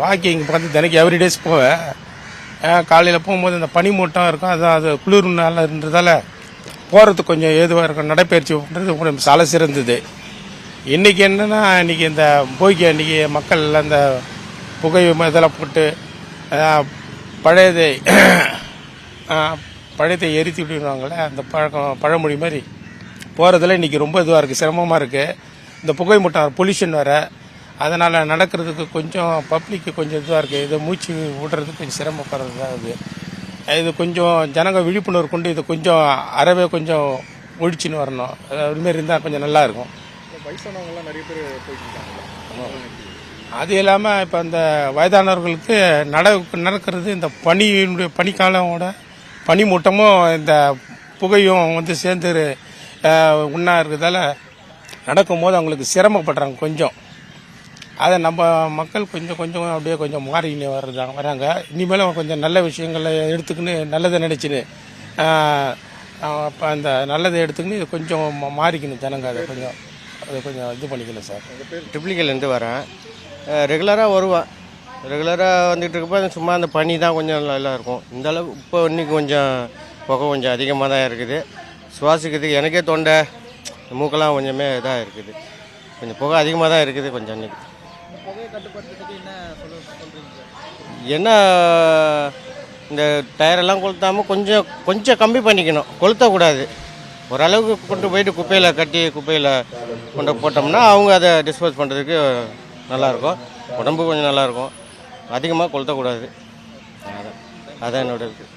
Walking பார்த்து தினைக்கு everyday's போவேன். காலையில் போகும்போது அந்த பனி மூட்டம் இருக்கும், அது குளிர் நாள் இருந்ததால் போகிறதுக்கு கொஞ்சம் ஏதுவாக இருக்கும். நடைப்பயிற்சி பண்ணுறது சாலை சிறந்தது. இன்றைக்கி என்னென்னா, இன்றைக்கி இந்த போய்க்கு அன்றைக்கி மக்கள் அந்த புகை இதெல்லாம் போட்டு பழையதை எரித்து விடுவாங்களே, அந்த பழமொழி மாதிரி போகிறதுல இன்றைக்கி ரொம்ப இதுவாக இருக்குது, சிரமமாக இருக்குது. இந்த புகை மூட்டம் பொல்யூஷன் வேறு, அதனால் நடக்கிறதுக்கு கொஞ்சம் பப்ளிக்கு கொஞ்சம் இதுவாக இருக்குது. இதை மூச்சு விடுறதுக்கு கொஞ்சம் சிரமப்படுறதா இருக்குது. இது கொஞ்சம் ஜனங்க விழிப்புணர்வு கொண்டு இது கொஞ்சம் அறவே கொஞ்சம் ஒழிச்சின்னு வரணும். அதுமாரி இருந்தால் கொஞ்சம் நல்லாயிருக்கும். வயசானவங்கலாம் நிறைய பேர் போயிட்டு அது இல்லாமல் இப்போ இந்த வயதானவர்களுக்கு நடக்கிறது இந்த பனிக்காலமோட பனிமூட்டமும் இந்த புகையும் வந்து சேர்ந்து ஒன்றா இருக்கிறதால நடக்கும்போது அவங்களுக்கு சிரமப்படுறாங்க கொஞ்சம். அதை நம்ம மக்கள் கொஞ்சம் கொஞ்சம் அப்படியே கொஞ்சம் மாறிக்கின்னு வராங்க. இனிமேலும் கொஞ்சம் நல்ல விஷயங்களை எடுத்துக்கின்னு நல்லதை நினச்சின்னு அந்த நல்லதை எடுத்துக்கின்னு இது கொஞ்சம் மாறிக்கணும் ஜனங்க. அதை கொஞ்சம் இது பண்ணிக்கணும் சார். ட்ரிப்ளிகேலேருந்து வரேன். ரெகுலராக வருவேன். ரெகுலராக வந்துட்டு இருக்கப்போ சும்மா அந்த பனி தான் கொஞ்சம் நல்லா இருக்கும். இந்த அளவு இப்போ இன்னைக்கு கொஞ்சம் புகை கொஞ்சம் அதிகமாக தான் இருக்குது. சுவாசிக்கிறதுக்கு எனக்கே தொண்டை மூக்கெல்லாம் கொஞ்சமே இதாக இருக்குது. கொஞ்சம் புகை அதிகமாக தான் இருக்குது கொஞ்சம் அன்றைக்கி. என்ன இந்த டயரெல்லாம் கொளுத்தாமல் கொஞ்சம் கம்மி பண்ணிக்கணும், கொளுத்தக்கூடாது. ஓரளவுக்கு கொண்டு போயிட்டு குப்பையில் கொண்டு போட்டோம்னா அவங்க அதை டிஸ்போஸ் பண்ணுறதுக்கு நல்லாயிருக்கும். உடம்பு கொஞ்சம் நல்லாயிருக்கும். அதிகமாக கொளுத்தக்கூடாது. அதான் என்னோட இருக்குது.